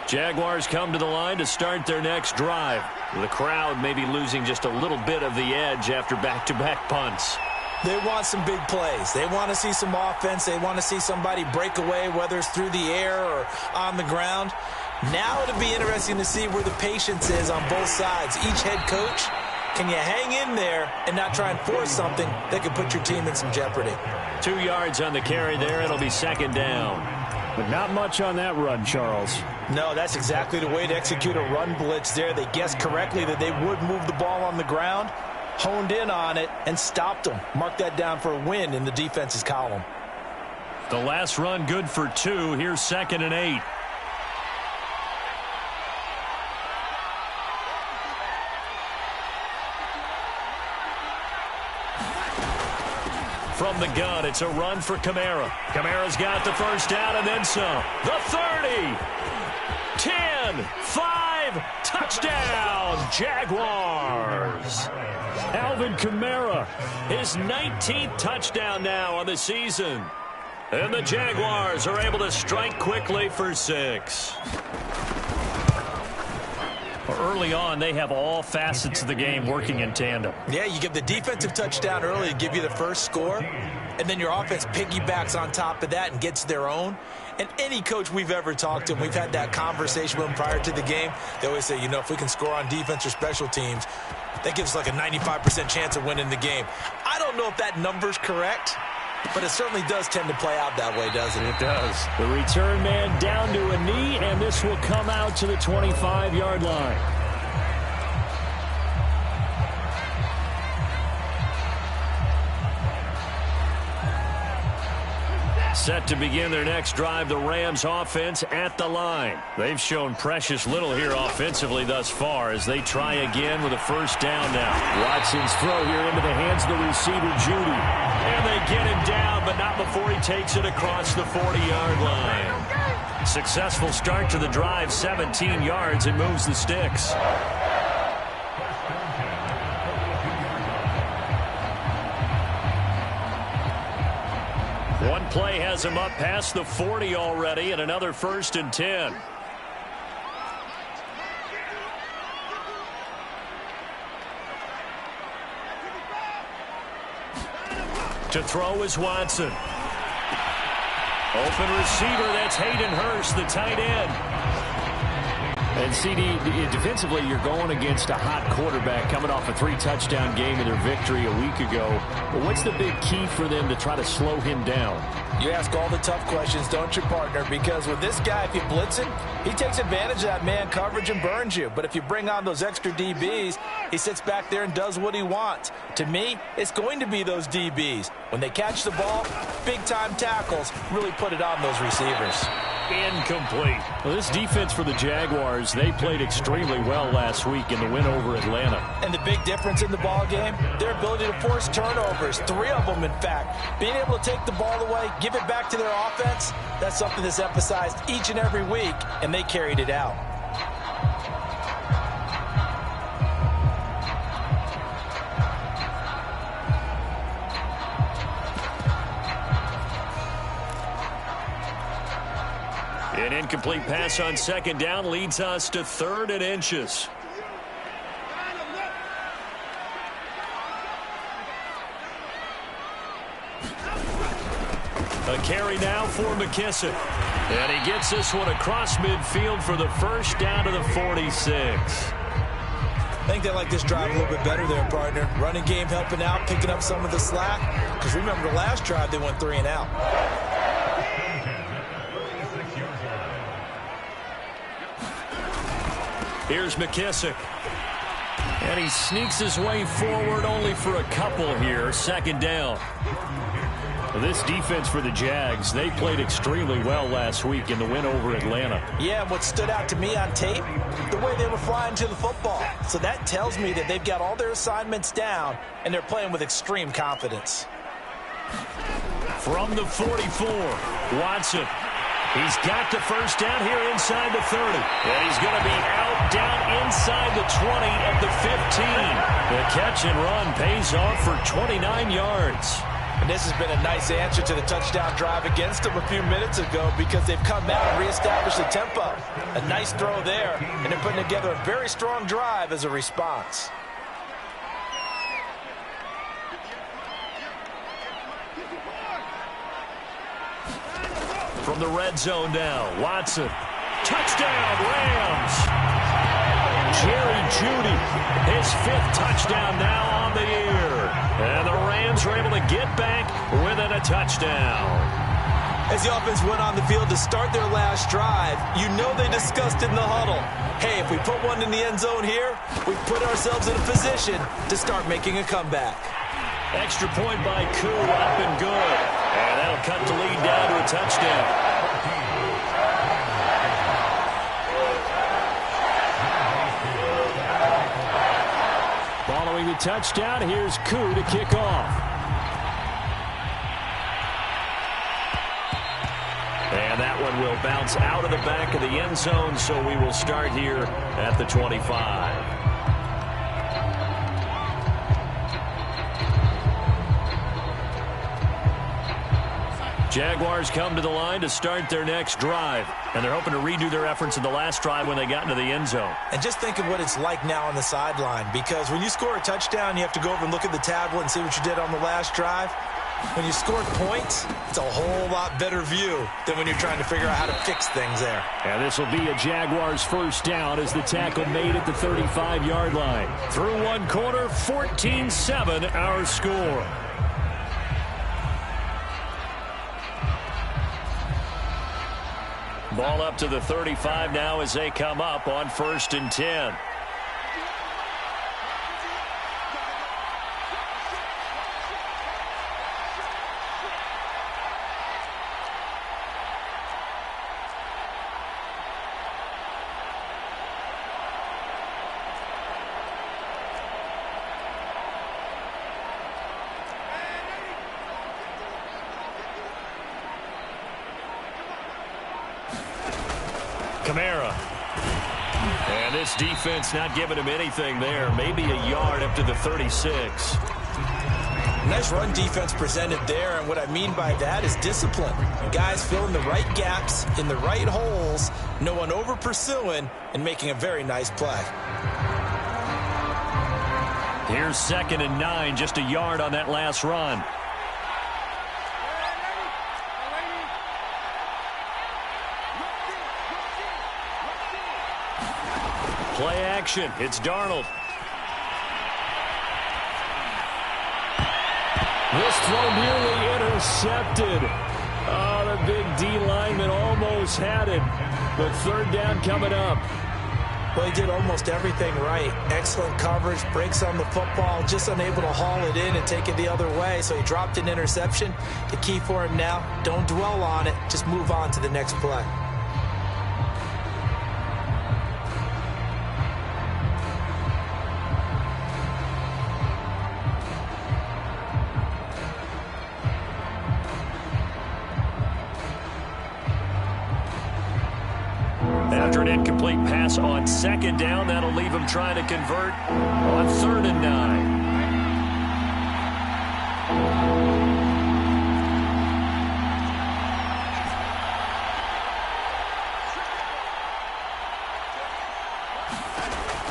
Jaguars come to the line to start their next drive. The crowd may be losing just a little bit of the edge after back-to-back punts. They want some big plays. They want to see some offense. They want to see somebody break away, whether it's through the air or on the ground. Now it'll be interesting to see where the patience is on both sides. Each head coach, can you hang in there and not try and force something that could put your team in some jeopardy? 2 yards on the carry there. It'll be second down. But not much on that run, Charles. No, that's exactly the way to execute a run blitz there. They guessed correctly that they would move the ball on the ground, honed in on it, and stopped them. Mark that down for a win in the defense's column. The last run good for 2. Here's 2nd and 8. From the gun, it's a run for Kamara. Kamara's got the first down and then some. The 30, 10, 5, touchdown, Jaguars. Alvin Kamara, his 19th touchdown now on the season. And the Jaguars are able to strike quickly for 6. Early on, they have all facets of the game working in tandem. Yeah, you give the defensive touchdown early to give you the first score, and then your offense piggybacks on top of that and gets their own. And any coach we've ever talked to, and we've had that conversation with them prior to the game, they always say, you know, if we can score on defense or special teams, that gives us like a 95% chance of winning the game. I don't know if that number's correct, but it certainly does tend to play out that way, doesn't it? It does. the return man down to a knee, and this will come out to the 25-yard line. Set to begin their next drive, the Rams offense at the line. They've shown precious little here offensively thus far as they try again with a first down now. Watson's throw here into the hands of the receiver, Judy. And they get him down, but not before he takes it across the 40-yard line. Successful start to the drive, 17 yards, and moves the sticks. One play has him up past the 40 already, and another 1st and 10. To throw is Watson. Open receiver, that's Hayden Hurst, the tight end. And CD, defensively, you're going against a hot quarterback coming off a 3-touchdown game in their victory a week ago. But what's the big key for them to try to slow him down? You ask all the tough questions, don't you, partner? Because with this guy, if you blitz him, he takes advantage of that man coverage and burns you. But if you bring on those extra DBs, he sits back there and does what he wants. To me, it's going to be those DBs. When they catch the ball, big-time tackles really put it on those receivers. Incomplete. Well, this defense for the Jaguars, they played extremely well last week in the win over Atlanta. And the big difference in the ball game, their ability to force turnovers, 3 of them, in fact. Being able to take the ball away, give it back to their offense, that's something that's emphasized each and every week, and they carried it out. An incomplete pass on 2nd down leads us to 3rd and inches. A carry now for McKissick. And he gets this one across midfield for the first down to the 46. I think they like this drive a little bit better there, partner. Running game helping out, picking up some of the slack. Because remember the last drive, they went 3 and out. Here's McKissick. And he sneaks his way forward only for a couple here. 2nd down. Well, this defense for the Jags, they played extremely well last week in the win over Atlanta. Yeah, and what stood out to me on tape, the way they were flying to the football. So that tells me that they've got all their assignments down, and they're playing with extreme confidence. From the 44, Watson. He's got the first down here inside the 30. And he's going to be out down inside the 20 at the 15. The catch and run pays off for 29 yards. And this has been a nice answer to the touchdown drive against them a few minutes ago because they've come out and reestablished the tempo. A nice throw there, and they're putting together a very strong drive as a response. From the red zone now, Watson. Touchdown, Rams. Jerry Jeudy, his 5th touchdown now on the year. And the Rams were able to get back within a touchdown. As the offense went on the field to start their last drive, you know they discussed in the huddle, hey, if we put one in the end zone here, we put ourselves in a position to start making a comeback. Extra point by Koo, up and good. And that'll cut the lead down to a touchdown. Following the touchdown, here's Koo to kick off. And that one will bounce out of the back of the end zone, so we will start here at the 25. Jaguars come to the line to start their next drive, and they're hoping to redo their efforts in the last drive when they got into the end zone. And just think of what it's like now on the sideline, because when you score a touchdown, you have to go over and look at the tablet and see what you did on the last drive. When you score points, it's a whole lot better view than when you're trying to figure out how to fix things there. And this will be a Jaguars first down as the tackle made at the 35-yard line. Through one quarter, 14-7 our score. Ball up to the 35 now as they come up on 1st and 10. Kamara. And this defense not giving him anything there. Maybe a yard up to the 36. Nice run defense presented there, and what I mean by that is discipline. Guys filling the right gaps in the right holes, no one over pursuing, and making a very nice play. Here's 2nd and 9, just a yard on that last run. Play action. It's Darnold. This throw nearly intercepted. Oh, the big D lineman almost had it. But 3rd down coming up. Well, he did almost everything right. Excellent coverage, breaks on the football, just unable to haul it in and take it the other way. So he dropped an interception. The key for him now, don't dwell on it. Just move on to the next play. After an incomplete pass on 2nd down, that'll leave him trying to convert on 3rd and 9.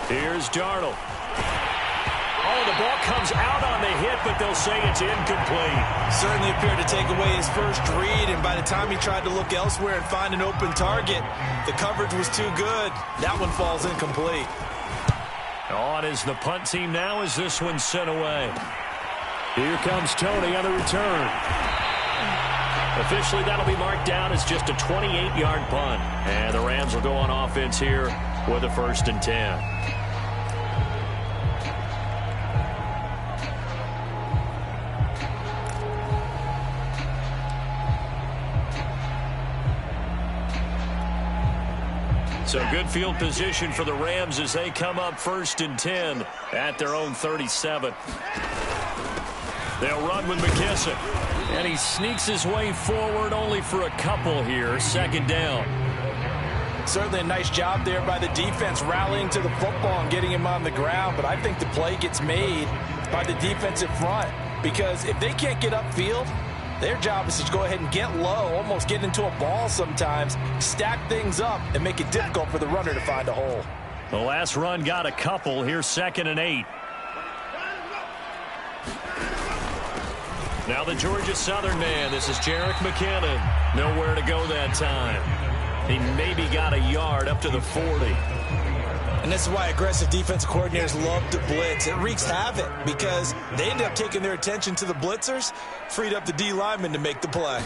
Here's Darnold. Oh, the ball comes out on the hit, but they'll say it's incomplete. Certainly appeared to take away his first read, and by the time he tried to look elsewhere and find an open target, the coverage was too good. That one falls incomplete. On is the punt team now as this one's sent away. Here comes Tony on the return. Officially, that'll be marked down as just a 28-yard punt. And the Rams will go on offense here with a 1st and 10. So good field position for the Rams as they come up 1st and 10 at their own 37. They'll run with McKissick. And he sneaks his way forward only for a couple here. 2nd down. Certainly a nice job there by the defense rallying to the football and getting him on the ground. But I think the play gets made by the defensive front. because if they can't get upfield, their job is to go ahead and get low, almost get into a ball sometimes, stack things up, and make it difficult for the runner to find a hole. The last run got a couple. Here's 2nd and 8. Now the Georgia Southern man. This is Jerick McKinnon. Nowhere to go that time. He maybe got a yard up to the 40. And this is why aggressive defensive coordinators love to blitz. It wreaks havoc because they end up taking their attention to the blitzers, freed up the D lineman to make the play.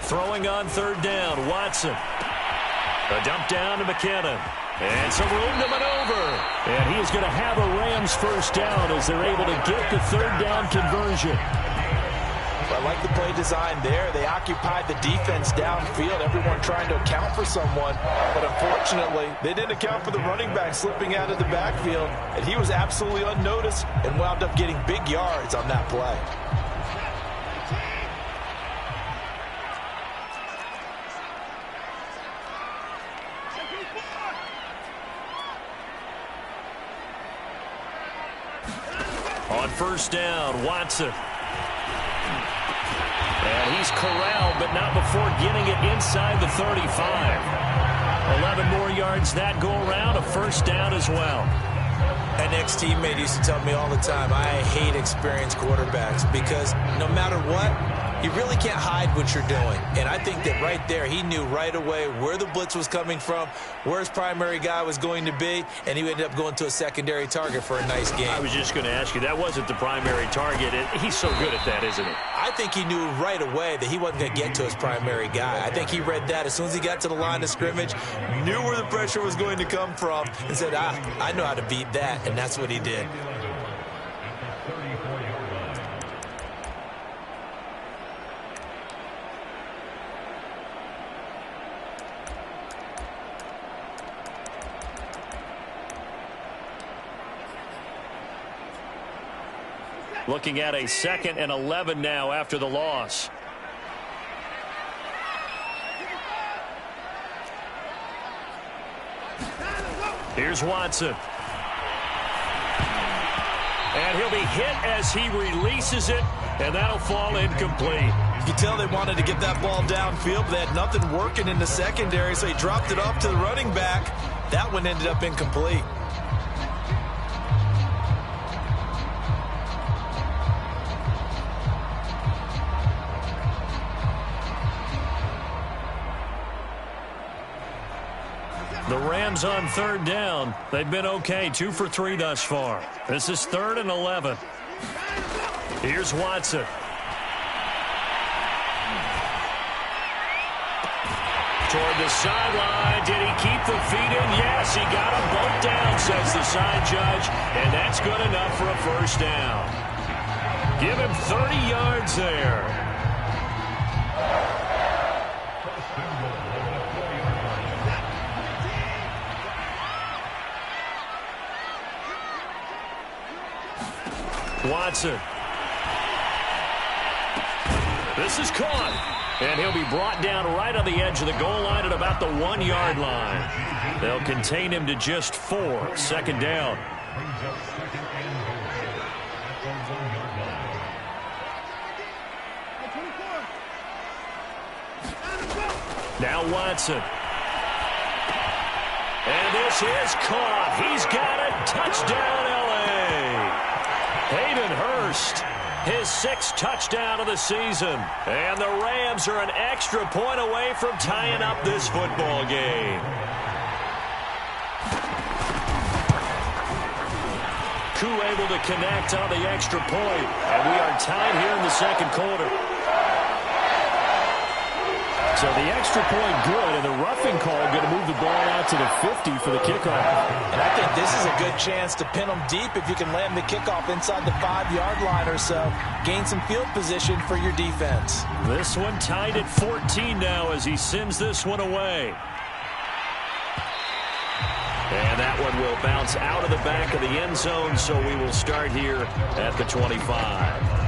Throwing on 3rd down, Watson. A dump down to McKinnon. And some room to maneuver. And he is going to have a Rams first down as they're able to get the 3rd down conversion. I like the play design there. They occupied the defense downfield, everyone trying to account for someone. But unfortunately, they didn't account for the running back slipping out of the backfield. And he was absolutely unnoticed and wound up getting big yards on that play. On 1st down, Watson. And he's corralled, but not before getting it inside the 35. 11 more yards that go around, a 1st down as well. An ex-teammate used to tell me all the time, I hate experienced quarterbacks because no matter what, you really can't hide what you're doing. And I think that right there, he knew right away where the blitz was coming from, where his primary guy was going to be, and he ended up going to a secondary target for a nice game. I was just going to ask you, that wasn't the primary target. He's so good at that, isn't he? I think he knew right away that he wasn't going to get to his primary guy. I think he read that as soon as he got to the line of scrimmage, knew where the pressure was going to come from, and said, I know how to beat that, and that's what he did. Looking at a 2nd and 11 now after the loss. Here's Watson. And he'll be hit as he releases it, and that'll fall incomplete. You can tell they wanted to get that ball downfield, but they had nothing working in the secondary, so he dropped it off to the running back. That one ended up incomplete. The Rams on 3rd down. They've been okay, 2 for 3 thus far. This is 3rd and 11. Here's Watson. Toward the sideline. Did he keep the feet in? Yes, he got them both down, says the side judge. And that's good enough for a 1st down. Give him 30 yards there. Watson. This is caught. And he'll be brought down right on the edge of the goal line at about the 1-yard line. They'll contain him to just 4. 2nd down. Now Watson. And this is caught. He's got it. Touchdown, L.A. Hayden Hurst, his 6th touchdown of the season. And the Rams are an extra point away from tying up this football game. Koo able to connect on the extra point. And we are tied here in the 2nd quarter. So the extra point good, and the roughing call going to move the ball out to the 50 for the kickoff. And I think this is a good chance to pin them deep if you can land the kickoff inside the 5-yard line or so. Gain some field position for your defense. This one tied at 14 now as he sends this one away. And that one will bounce out of the back of the end zone, so we will start here at the 25.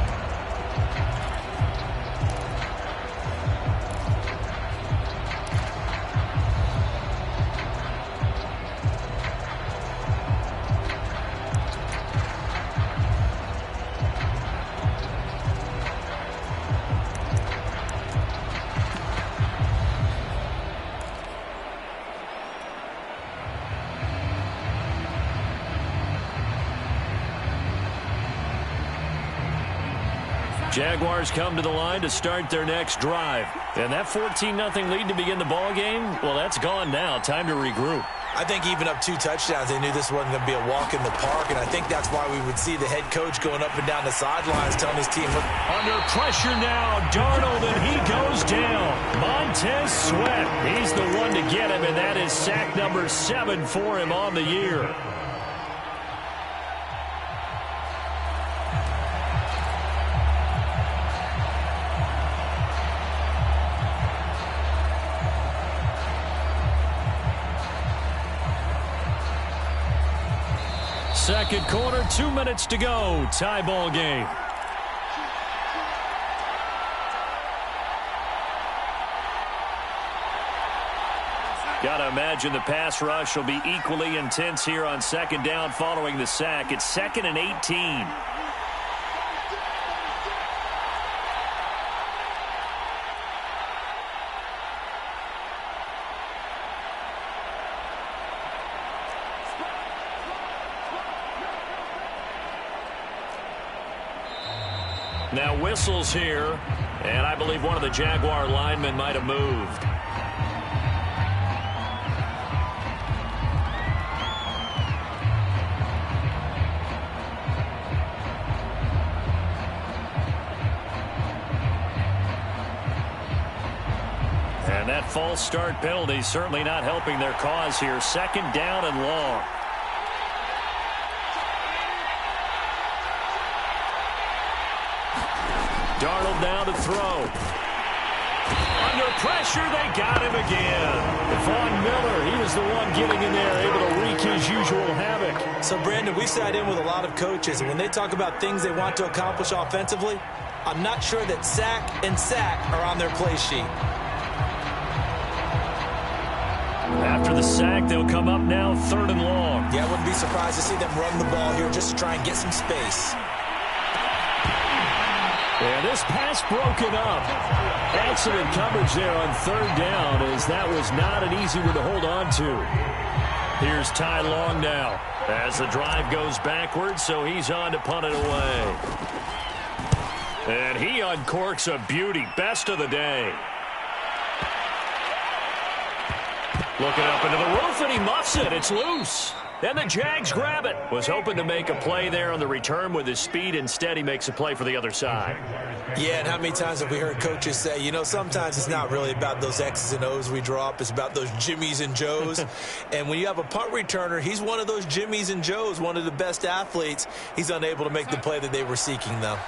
Jaguars come to the line to start their next drive. And that 14-0 lead to begin the ball game, well, that's gone now. Time to regroup. I think even up 2 touchdowns, they knew this wasn't going to be a walk in the park, and I think that's why we would see the head coach going up and down the sidelines telling his team, look. Under pressure now, Darnold, and he goes down. Montez Sweat, he's the one to get him, and that is sack number 7 for him on the year. Second quarter, 2 minutes to go. Tie ball game. Gotta imagine the pass rush will be equally intense here on second down following the sack. It's 2nd and 18. Now whistles here, and I believe one of the Jaguar linemen might have moved. And that false start penalty certainly not helping their cause here. 2nd down and long. Darnold now to throw. Under pressure, they got him again. Von Miller, he was the one getting in there, able to wreak his usual havoc. So, Brandon, we sat in with a lot of coaches, and when they talk about things they want to accomplish offensively, I'm not sure that sack and sack are on their play sheet. After the sack, they'll come up now 3rd and long. Yeah, I wouldn't be surprised to see them run the ball here just to try and get some space. And this pass broken up. Excellent coverage there on 3rd down, as that was not an easy one to hold on to. Here's Ty Long now as the drive goes backwards, so he's on to punt it away. And he uncorks a beauty. Best of the day. Looking up into the roof, and he muffs it. It's loose. And the Jags grab it. Was hoping to make a play there on the return with his speed. Instead, he makes a play for the other side. Yeah, and how many times have we heard coaches say, you know, sometimes it's not really about those X's and O's we draw up. It's about those Jimmies and Joes. And when you have a punt returner, he's one of those Jimmies and Joes, one of the best athletes. He's unable to make the play that they were seeking, though.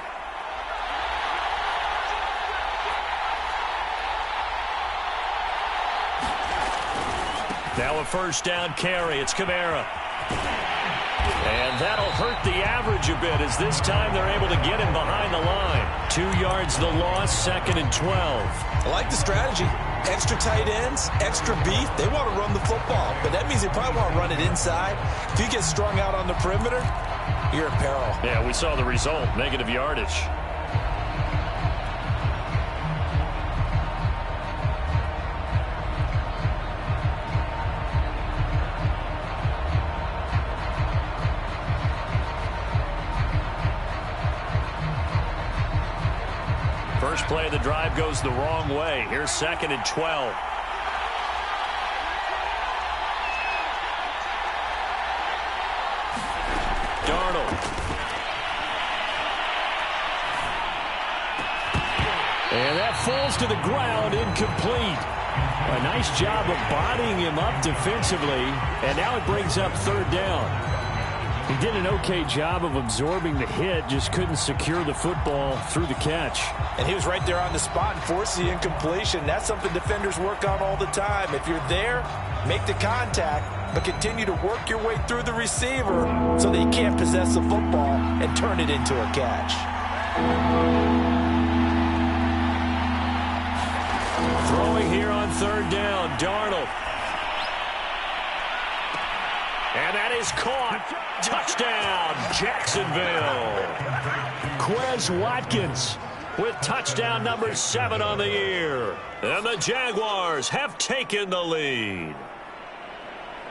Now a 1st down carry. It's Kamara. And that'll hurt the average a bit, as this time they're able to get him behind the line. 2 yards the loss, 2nd and 12. I like the strategy. Extra tight ends, extra beef. They want to run the football, but that means they probably want to run it inside. If you get strung out on the perimeter, you're in peril. Yeah, we saw the result, negative yardage. First play of the drive goes the wrong way. Here's 2nd and 12. Darnold. And that falls to the ground, incomplete. A nice job of bodying him up defensively, and now it brings up 3rd down. He did an okay job of absorbing the hit, just couldn't secure the football through the catch. And he was right there on the spot and forced the incompletion. That's something defenders work on all the time. If you're there, make the contact, but continue to work your way through the receiver so that he can't possess the football and turn it into a catch. Throwing here on 3rd down, Darnold. And that is caught. Touchdown, Jacksonville. Quez Watkins with touchdown number 7 on the year. And the Jaguars have taken the lead.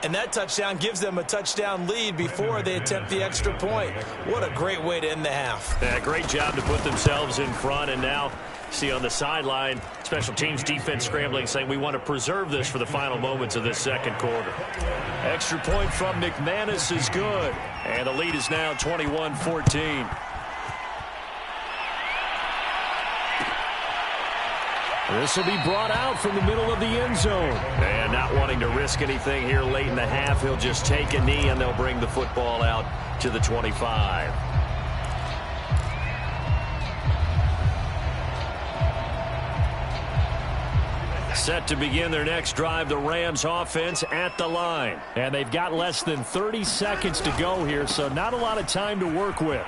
And that touchdown gives them a touchdown lead before they attempt the extra point. What a great way to end the half. Yeah, great job to put themselves in front. And now, see on the sideline, special teams defense scrambling, saying we want to preserve this for the final moments of this second quarter. Extra point from McManus is good. And the lead is now 21-14. This will be brought out from the middle of the end zone. And not wanting to risk anything here late in the half, he'll just take a knee and they'll bring the football out to the 25. Set to begin their next drive, the Rams offense at the line. And they've got less than 30 seconds to go here, so not a lot of time to work with.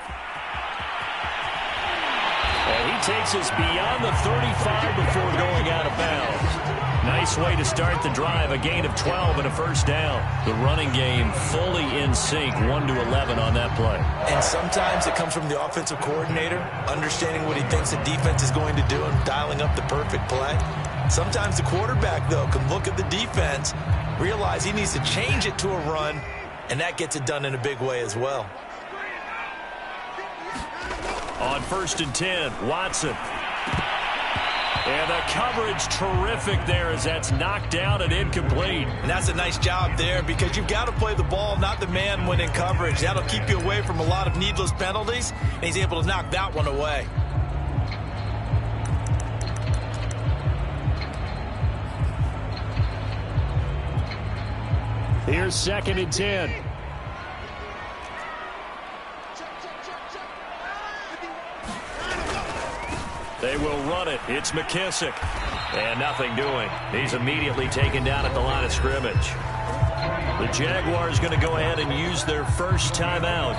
And he takes us beyond the 35 before going out of bounds. Nice way to start the drive, a gain of 12 and a first down. The running game fully in sync, 1-11 on that play. And sometimes it comes from the offensive coordinator, understanding what he thinks the defense is going to do and dialing up the perfect play. Sometimes the quarterback, though, can look at the defense, realize he needs to change it to a run, and that gets it done in a big way as well. On 1st and 10, Watson. And the coverage terrific there as that's knocked down and incomplete. And that's a nice job there because you've got to play the ball, not the man when in coverage. That'll keep you away from a lot of needless penalties, and he's able to knock that one away. Here's 2nd and 10. They will run it. It's McKissick. And nothing doing. He's immediately taken down at the line of scrimmage. The Jaguars going to go ahead and use their first timeout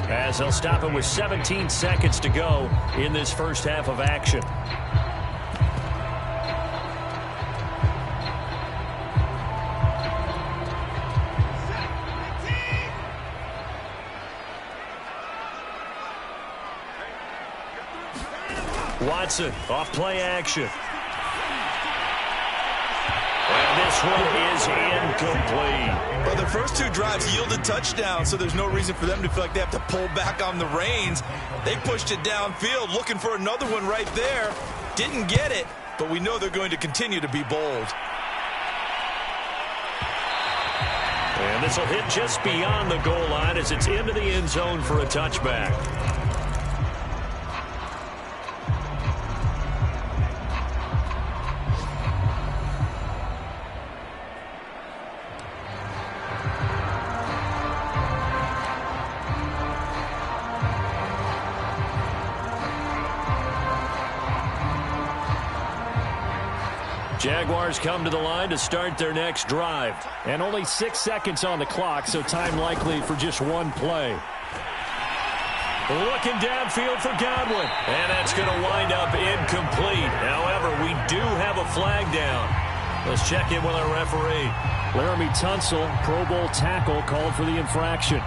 as they'll stop it with 17 seconds to go in this first half of action. Watson off play action. And this one is incomplete. Well, the first two drives yielded touchdowns, so there's no reason for them to feel like they have to pull back on the reins. They pushed it downfield, looking for another one right there. Didn't get it, but we know they're going to continue to be bold. And this will hit just beyond the goal line as it's into the end zone for a touchback. Jaguars come to the line to start their next drive. And only 6 seconds on the clock, so time likely for just one play. Looking downfield for Godwin. And that's going to wind up incomplete. However, we do have a flag down. Let's check in with our referee. Laramie Tunsil, Pro Bowl tackle, called for the infraction.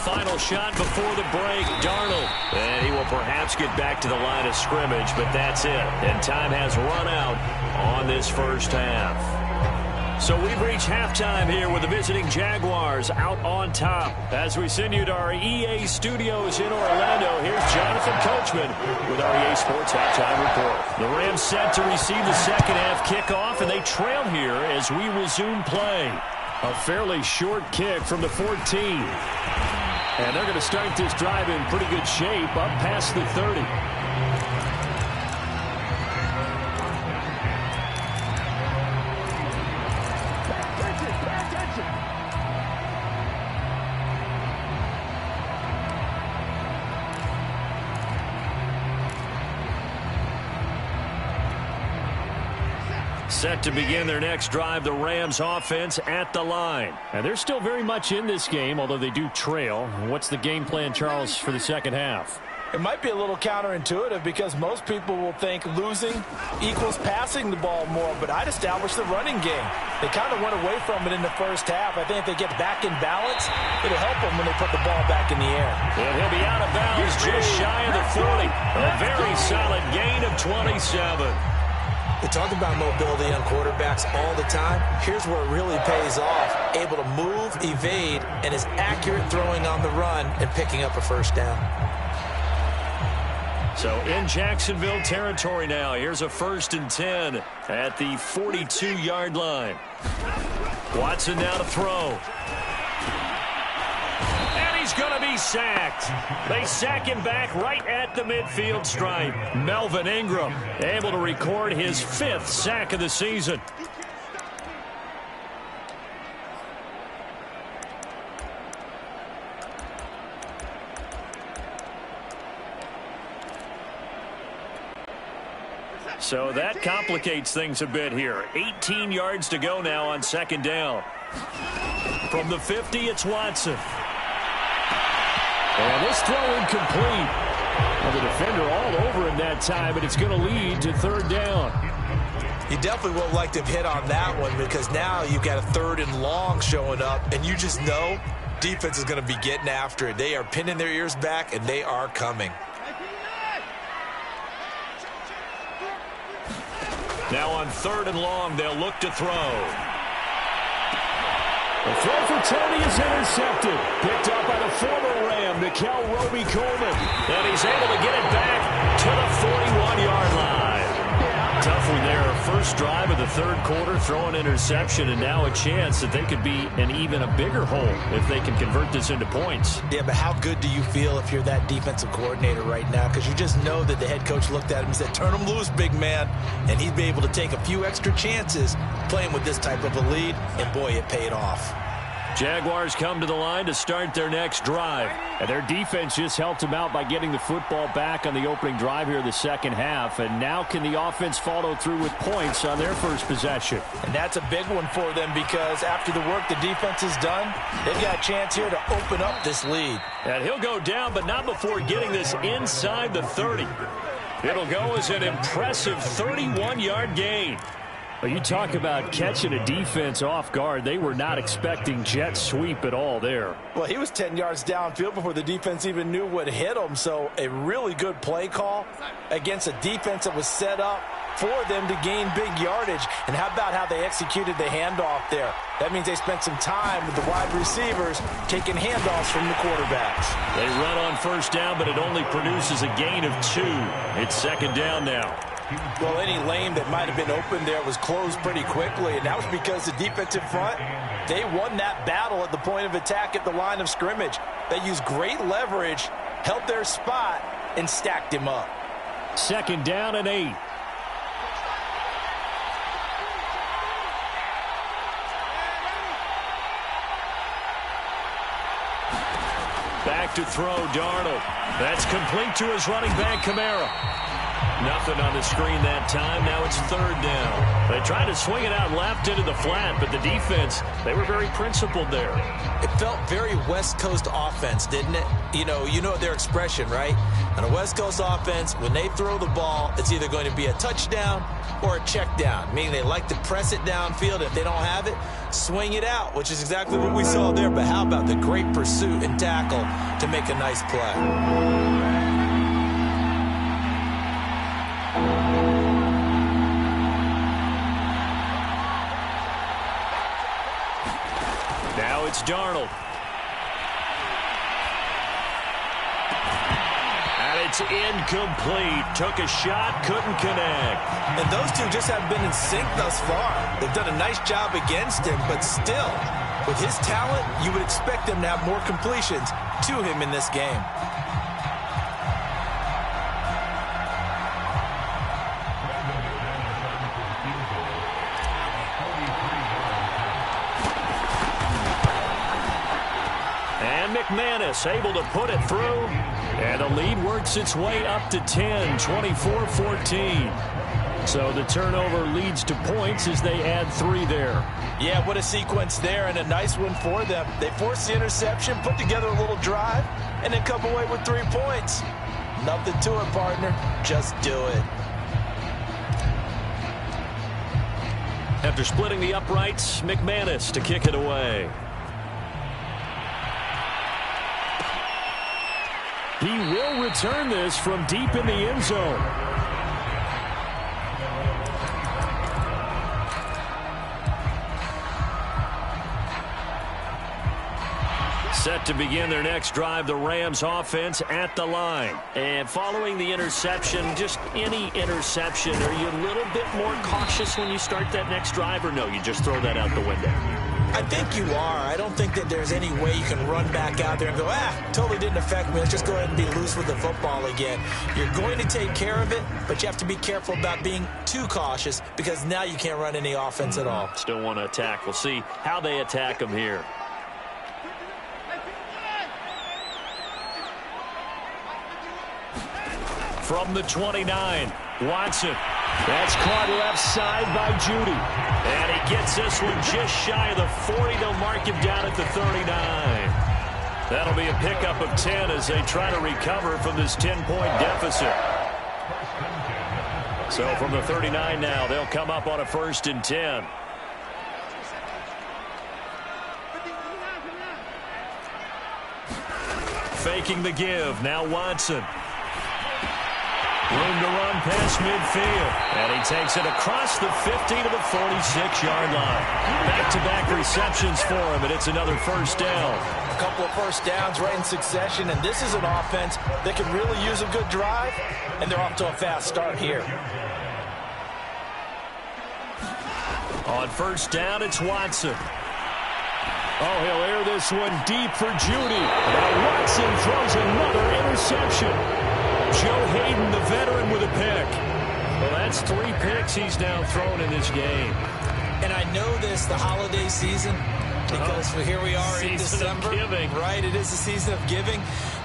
Final shot before the break, Darnold. And he will perhaps get back to the line of scrimmage, but that's it. And time has run out on this first half. So we've reached halftime here with the visiting Jaguars out on top. As we send you to our EA studios in Orlando, here's Jonathan Coachman with our EA Sports Halftime Report. The Rams set to receive the second half kickoff, and they trail here as we resume play. A fairly short kick from the 14. And they're going to start this drive in pretty good shape up past the 30. Set to begin their next drive, the Rams offense at the line. And they're still very much in this game, although they do trail. What's the game plan, Charles, for the second half? It might be a little counterintuitive because most people will think losing equals passing the ball more, but I'd establish the running game. They kind of went away from it in the first half. I think if they get back in balance, it'll help them when they put the ball back in the air. And he'll be out of bounds just shy of the 40. A very solid gain of 27. We talk about mobility on quarterbacks all the time. Here's where it really pays off. Able to move, evade, and is accurate throwing on the run and picking up a first down. So in Jacksonville territory now. Here's a 1st and 10 at the 42-yard line. Watson now to throw. And he's going to be sacked. They sack him back right at the midfield stripe. Melvin Ingram able to record his 5th sack of the season. So that complicates things a bit here. 18 yards to go now on 2nd down. From the 50, it's Watson. And this throw incomplete. Well, the defender all over him that time, but it's going to lead to 3rd down. You definitely would have liked to have hit on that one because now you've got a 3rd and long showing up, and you just know defense is going to be getting after it. They are pinning their ears back, and they are coming. Now on 3rd and long, they'll look to throw. The throw for Tony is intercepted. Picked up by the former Ram, Nikel Roby-Coleman. And he's able to get it back to the 41-yard line. Tough one there. First drive of the 3rd quarter, throw an interception, and now a chance that they could be in even a bigger hole if they can convert this into points. Yeah, but how good do you feel if you're that defensive coordinator right now? Because you just know that the head coach looked at him and said, turn him loose, big man. And he'd be able to take a few extra chances playing with this type of a lead, and boy, it paid off. Jaguars come to the line to start their next drive. And their defense just helped them out by getting the football back on the opening drive here in the 2nd half. And now can the offense follow through with points on their first possession? And that's a big one for them because after the work the defense has done, they've got a chance here to open up this lead. And he'll go down, but not before getting this inside the 30. It'll go as an impressive 31-yard gain. Well, you talk about catching a defense off guard. They were not expecting jet sweep at all there. Well, he was 10 yards downfield before the defense even knew what hit him. So a really good play call against a defense that was set up for them to gain big yardage. And how about how they executed the handoff there? That means they spent some time with the wide receivers taking handoffs from the quarterbacks. They run on 1st down, but it only produces a gain of 2. It's 2nd down now. Well, any lane that might have been open there was closed pretty quickly, and that was because the defensive front, they won that battle at the point of attack at the line of scrimmage. They used great leverage, held their spot, and stacked him up. 2nd down and 8. Back to throw, Darnold. That's complete to his running back, Kamara. Nothing on the screen that time. Now it's 3rd down. They tried to swing it out left into the flat, but the defense, they were very principled there. It felt very West Coast offense, didn't it? You know their expression, right? On a West Coast offense, when they throw the ball, it's either going to be a touchdown or a check down, meaning they like to press it downfield. If they don't have it, swing it out, which is exactly what we saw there. But how about the great pursuit and tackle to make a nice play? Now it's Darnold. And it's incomplete. Took a shot, couldn't connect. And those two just haven't been in sync thus far. They've done a nice job against him, but still, with his talent, you would expect them to have more completions to him in this game. McManus able to put it through, and the lead works its way up to 10, 24-14. So the turnover leads to points as they add 3 there. Yeah, what a sequence there, and a nice one for them. They forced the interception, put together a little drive, and then come away with 3 points. Nothing to it, partner. Just do it. After splitting the uprights, McManus to kick it away. He will return this from deep in the end zone. Set to begin their next drive, the Rams offense at the line. And following the interception, just any interception, are you a little bit more cautious when you start that next drive, or no, you just throw that out the window? I think you are. I don't think that there's any way you can run back out there and go, totally didn't affect me. Let's just go ahead and be loose with the football again. You're going to take care of it, but you have to be careful about being too cautious because now you can't run any offense at all. Still want to attack. We'll see how they attack them here. From the 29, Watson. That's caught left side by Judy. And he gets this one just shy of the 40. They'll mark him down at the 39. That'll be a pickup of 10 as they try to recover from this 10-point deficit. So from the 39 now, they'll come up on a 1st and 10. Faking the give. Now Watson. Room to run past midfield. And he takes it across the 50 to the 46-yard line. Back-to-back receptions for him, and it's another 1st down. A couple of 1st downs right in succession, and this is an offense that can really use a good drive, and they're off to a fast start here. On 1st down, it's Watson. Oh, he'll air this one deep for Judy. Now Watson throws another interception. Joe Hayden, the veteran, with a pick. Well, that's 3 picks he's now thrown in this game. And I know this, the holiday season, because here we are in December. Right, it is the season of giving.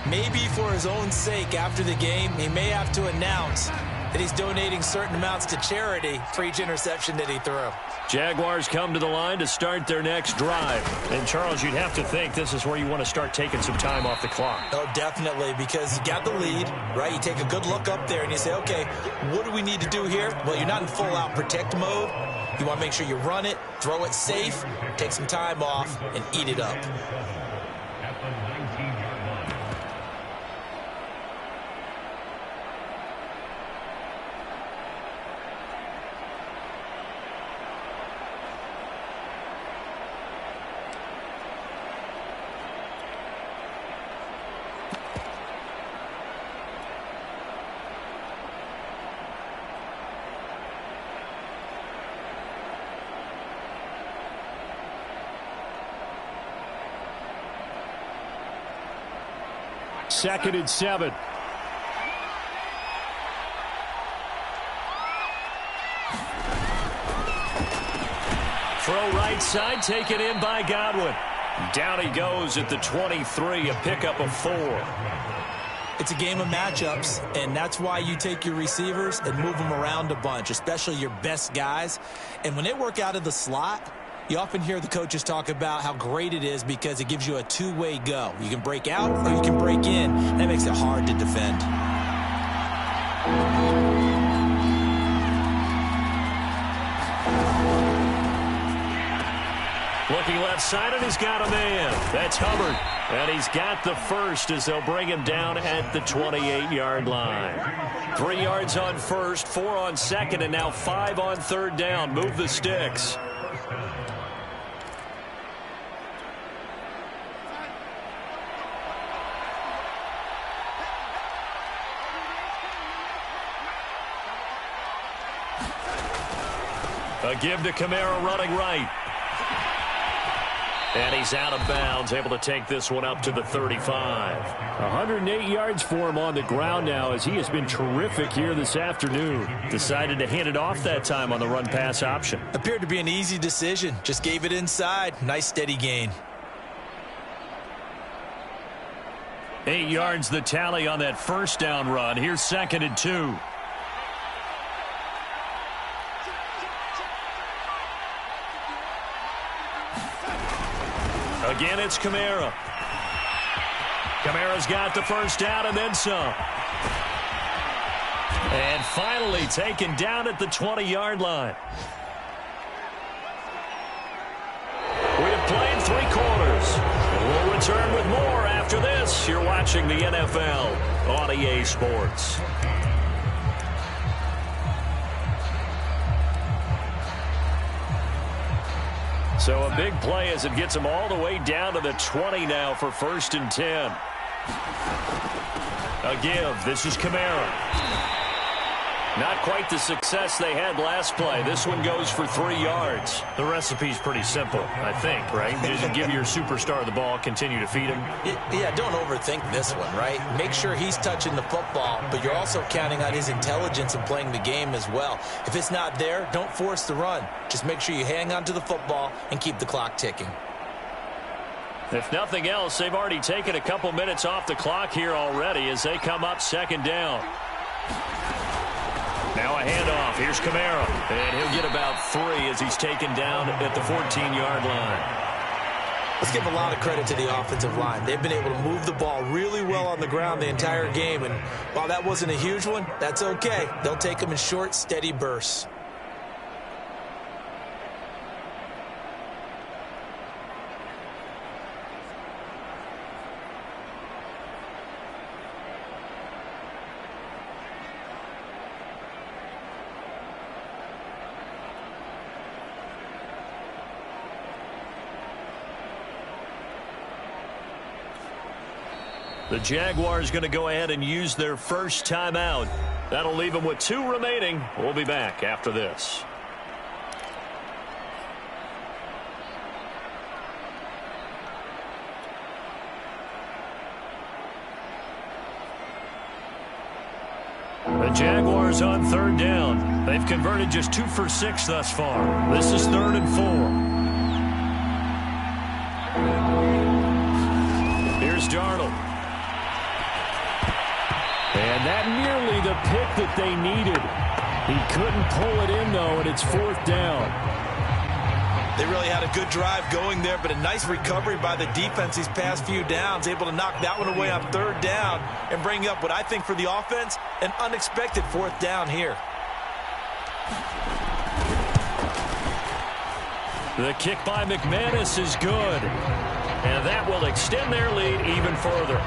Maybe for his own sake, after the game, he may have to announce that he's donating certain amounts to charity for each interception that he threw. Jaguars come to the line to start their next drive. And, Charles, you'd have to think this is where you want to start taking some time off the clock. Oh, definitely, because you got the lead, right? You take a good look up there and you say, okay, what do we need to do here? Well, you're not in full-out protect mode. You want to make sure you run it, throw it safe, take some time off, and eat it up. Second and 7. Throw right side, taken in by Godwin. Down he goes at the 23, a pickup of 4. It's a game of matchups, and that's why you take your receivers and move them around a bunch, especially your best guys. And when they work out of the slot, you often hear the coaches talk about how great it is because it gives you a two-way go. You can break out or you can break in. That makes it hard to defend. Looking left side, and he's got a man. That's Hubbard. And he's got the first as they'll bring him down at the 28-yard line. 3 yards on first, 4 on second, and now 5 on 3rd down. Move the sticks. A give to Kamara running right. And he's out of bounds, able to take this one up to the 35. 108 yards for him on the ground now as he has been terrific here this afternoon. Decided to hand it off that time on the run-pass option. Appeared to be an easy decision. Just gave it inside. Nice steady gain. 8 yards the tally on that 1st down run. Here's 2nd and 2. Again, it's Kamara. Kamara's got the 1st down and then some. And finally taken down at the 20-yard line. We have played 3 quarters. And we'll return with more after this. You're watching the NFL on EA Sports. So a big play as it gets them all the way down to the 20 now for 1st and 10. A give. This is Kamara. Not quite the success they had last play. This one goes for 3 yards. The recipe's pretty simple, I think, right? Just give your superstar the ball, continue to feed him. Yeah, don't overthink this one, right? Make sure he's touching the football, but you're also counting on his intelligence in playing the game as well. If it's not there, don't force the run. Just make sure you hang on to the football and keep the clock ticking. If nothing else, they've already taken a couple minutes off the clock here already as they come up 2nd down. Now a handoff. Here's Kamara. And he'll get about 3 as he's taken down at the 14-yard line. Let's give a lot of credit to the offensive line. They've been able to move the ball really well on the ground the entire game. And while that wasn't a huge one, that's okay. They'll take them in short, steady bursts. The Jaguars going to go ahead and use their first timeout. That'll leave them with 2 remaining. We'll be back after this. The Jaguars on 3rd down. They've converted just 2 for 6 thus far. This is 3rd and 4. Here's Darnold. And that nearly the pick that they needed. He couldn't pull it in, though, and it's 4th down. They really had a good drive going there, but a nice recovery by the defense these past few downs, able to knock that one away on 3rd down and bring up what I think for the offense, an unexpected 4th down here. The kick by McManus is good, and that will extend their lead even further.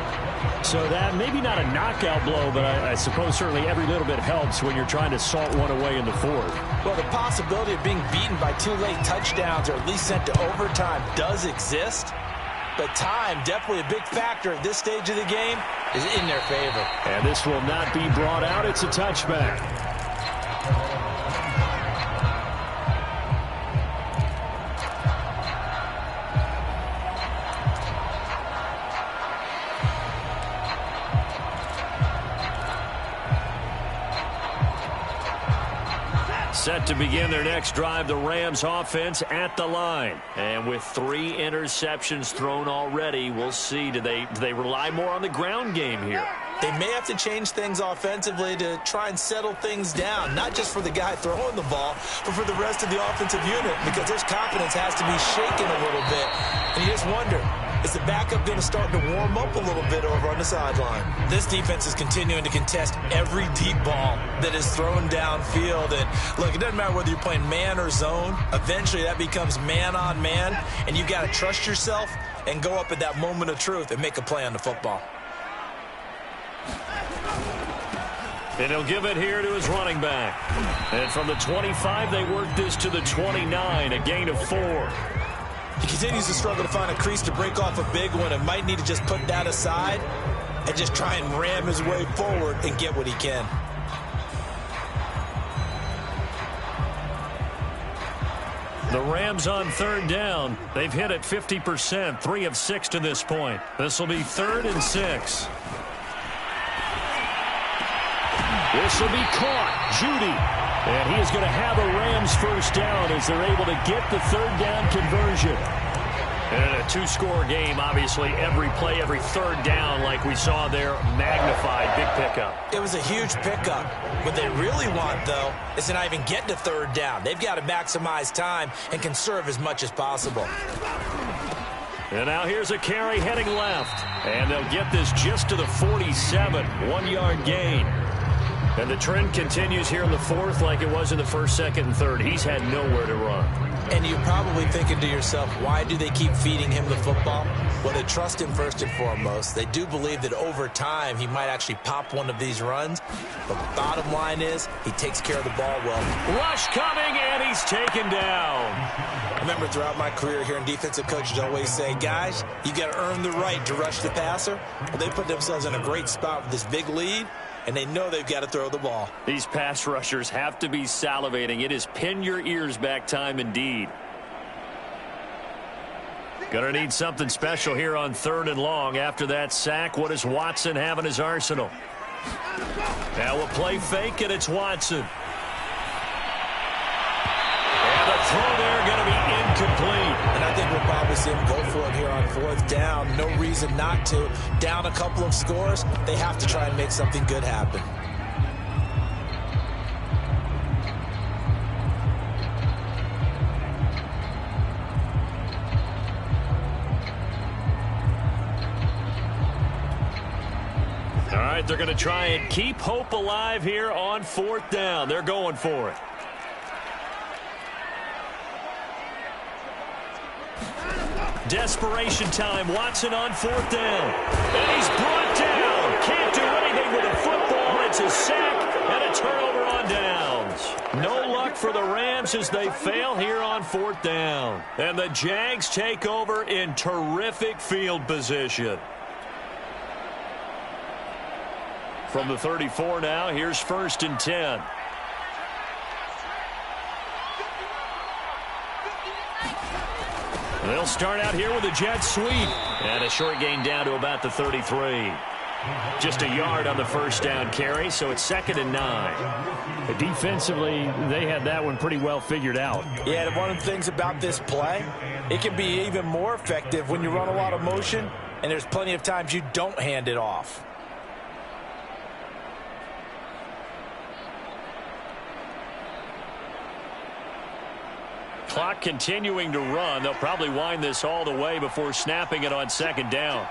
So that maybe not a knockout blow, but I suppose certainly every little bit helps when you're trying to salt one away in the 4th. Well, the possibility of being beaten by 2 late touchdowns or at least sent to overtime does exist. But time, definitely a big factor at this stage of the game, is in their favor. And this will not be brought out. It's a touchback. Set to begin their next drive, the Rams offense at the line. And with 3 interceptions thrown already, we'll see. Do they rely more on the ground game here? They may have to change things offensively to try and settle things down, not just for the guy throwing the ball, but for the rest of the offensive unit, because their confidence has to be shaken a little bit. And you just wonder, is the backup going to start to warm up a little bit over on the sideline? This defense is continuing to contest every deep ball that is thrown downfield. And look, it doesn't matter whether you're playing man or zone. Eventually that becomes man on man, and you've got to trust yourself and go up at that moment of truth and make a play on the football. And he'll give it here to his running back. And from the 25, they work this to the 29, a gain of 4. He continues to struggle to find a crease to break off a big one and might need to just put that aside and just try and ram his way forward and get what he can. The Rams on 3rd down. They've hit it 50%, 3 of 6 to this point. This will be 3rd and 6. This will be caught. Judy. And he is going to have a Rams first down as they're able to get the 3rd down conversion. And a 2-score game, obviously, every play, every 3rd down, like we saw there, magnified, big pickup. It was a huge pickup. What they really want, though, is to not even get to 3rd down. They've got to maximize time and conserve as much as possible. And now here's a carry heading left. And they'll get this just to the 47, 1-yard gain. And the trend continues here in the fourth like it was in the first, second, and third. He's had nowhere to run. And you're probably thinking to yourself, why do they keep feeding him the football? Well, they trust him first and foremost. They do believe that over time he might actually pop one of these runs. But the bottom line is he takes care of the ball well. Rush coming, and he's taken down. I remember throughout my career hearing defensive coaches always say, guys, you got to earn the right to rush the passer. Well, they put themselves in a great spot with this big lead, and they know they've got to throw the ball. These pass rushers have to be salivating. It is pin your ears back time indeed. Going to need something special here on 3rd and long. After that sack, what does Watson have in his arsenal? Now a play fake, and it's Watson. And the throw there going to be incomplete. And I think we'll probably see him go for it here on 4th down. No reason not to. Down a couple of scores, they have to try and make something good happen. All right, they're going to try and keep hope alive here on 4th down. They're going for it. Desperation time. Watson on 4th down. And he's brought down. Can't do anything with the football. It's a sack and a turnover on downs. No luck for the Rams as they fail here on 4th down. And the Jags take over in terrific field position. From the 34 now, here's 1st and 10. They'll start out here with a jet sweep. And a short gain down to about the 33. Just a yard on the first down carry, so it's 2nd and 9. Defensively, they had that one pretty well figured out. Yeah, and one of the things about this play, it can be even more effective when you run a lot of motion, and there's plenty of times you don't hand it off. Clock continuing to run. They'll probably wind this all the way before snapping it on 2nd down.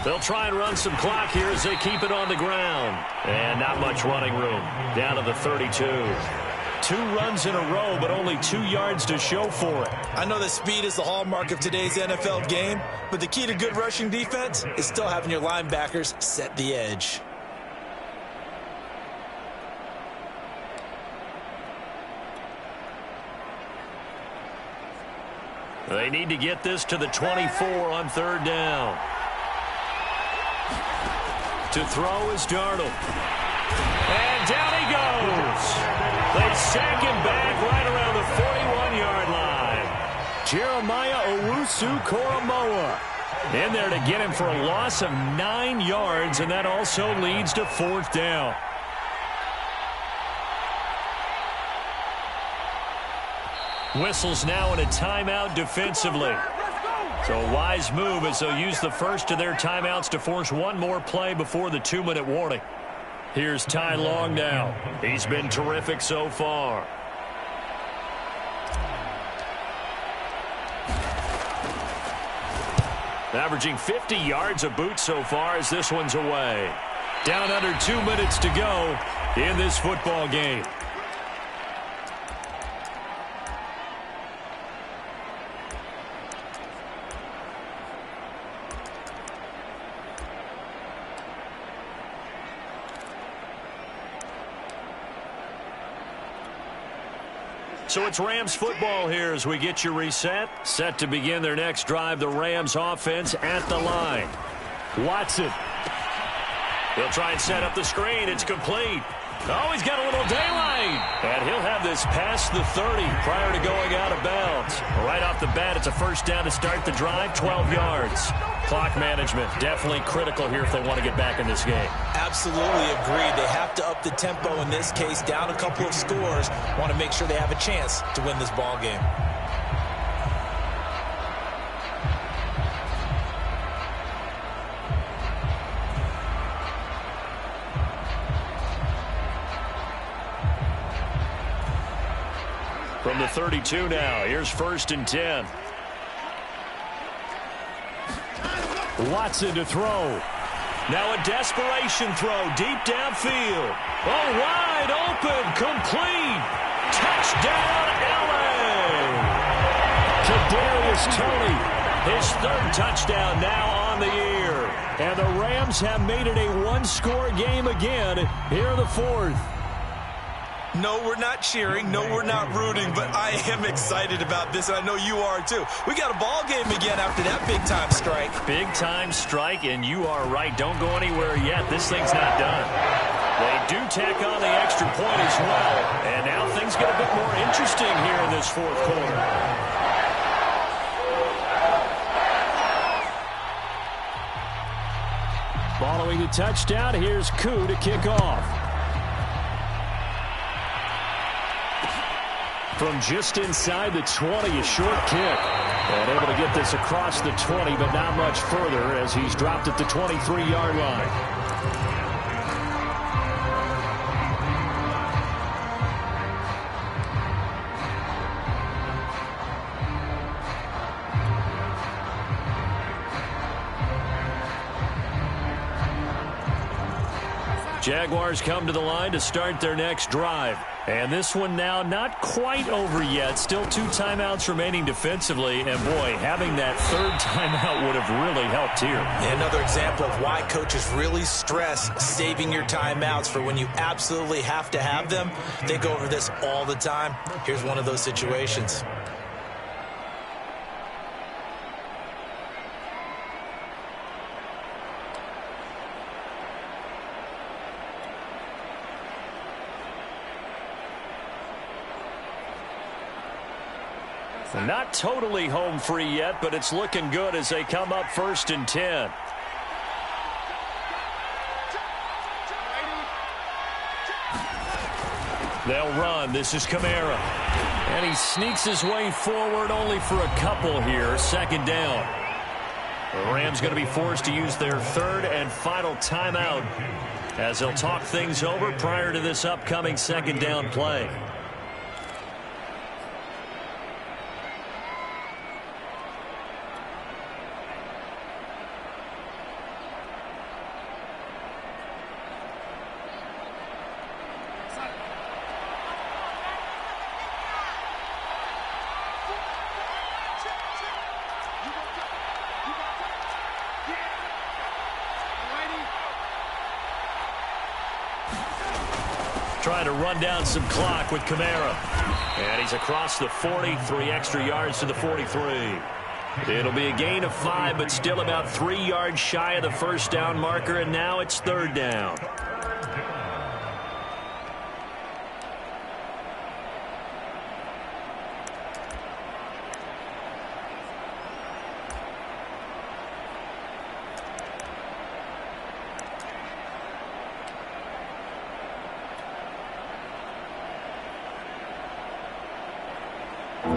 They'll try and run some clock here as they keep it on the ground. And not much running room. Down to the 32. 2 runs in a row, but only 2 yards to show for it. I know that speed is the hallmark of today's NFL game, but the key to good rushing defense is still having your linebackers set the edge. They need to get this to the 24 on 3rd down. To throw is Darnold. And down he goes. They sack him back right around the 41-yard line. Jeremiah Owusu-Koramoah in there to get him for a loss of 9 yards, and that also leads to 4th down. Whistles now in a timeout defensively. So a wise move as they'll use the first of their timeouts to force one more play before the 2-minute warning. Here's Ty Long now. He's been terrific so far. Averaging 50 yards a boot so far as this one's away. Down under 2 minutes to go in this football game. So it's Rams football here as we get you reset. Set to begin their next drive. The Rams offense at the line. Watson. He'll try and set up the screen. It's complete. Oh, he's got a little daylight. And he'll have this past the 30 prior to going out of bounds. Right off the bat, it's a first down to start the drive, 12 yards. Clock management definitely critical here if they want to get back in this game. Absolutely agreed. They have to up the tempo in this case, down a couple of scores. Want to make sure they have a chance to win this ball game. From the 32 now, here's 1st and 10. Watson to throw. Now a desperation throw deep downfield. Oh, wide open, complete. Touchdown, LA! Kadarius Toney, his third touchdown now on the year. And the Rams have made it a one-score game again here in the fourth. No, we're not cheering. No, we're not rooting, but I am excited about this, and I know you are too. We got a ball game again after that big-time strike. Big-time strike, and you are right. Don't go anywhere yet. This thing's not done. They do tack on the extra point as well, and now things get a bit more interesting here in this fourth quarter. Following the touchdown, here's Koo to kick off. From just inside the 20, a short kick. And able to get this across the 20, but not much further as he's dropped at the 23-yard line. Jaguars come to the line to start their next drive. And this one now not quite over yet. Still 2 timeouts remaining defensively. And, boy, having that third timeout would have really helped here. Another example of why coaches really stress saving your timeouts for when you absolutely have to have them. They go over this all the time. Here's one of those situations. Not totally home free yet, but it's looking good as they come up 1st and 10. They'll run. This is Kamara. And he sneaks his way forward only for a couple here. 2nd down. The Rams going to be forced to use their 3rd and final timeout as they'll talk things over prior to this upcoming 2nd down play. Trying to run down some clock with Kamara. And he's across the 40, 3 extra yards to the 43. It'll be a gain of 5, but still about 3 yards shy of the first down marker, and now it's 3rd down.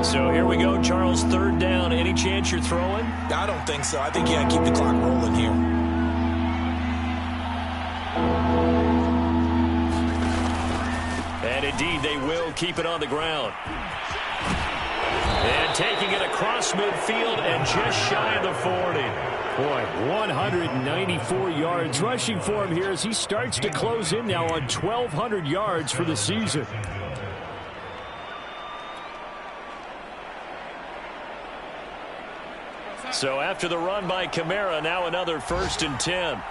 So here we go, Charles, 3rd down. Any chance you're throwing? I don't think so. I think you got to keep the clock rolling here. And indeed, they will keep it on the ground. And taking it across midfield and just shy of the 40. Boy, 194 yards rushing for him here as he starts to close in now on 1,200 yards for the season. So after the run by Kamara, now another 1st and 10.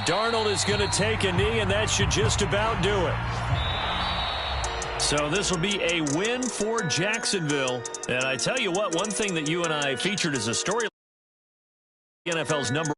Darnold is going to take a knee, and that should just about do it. So this will be a win for Jacksonville. And I tell you what, one thing that you and I featured as a story, NFL's number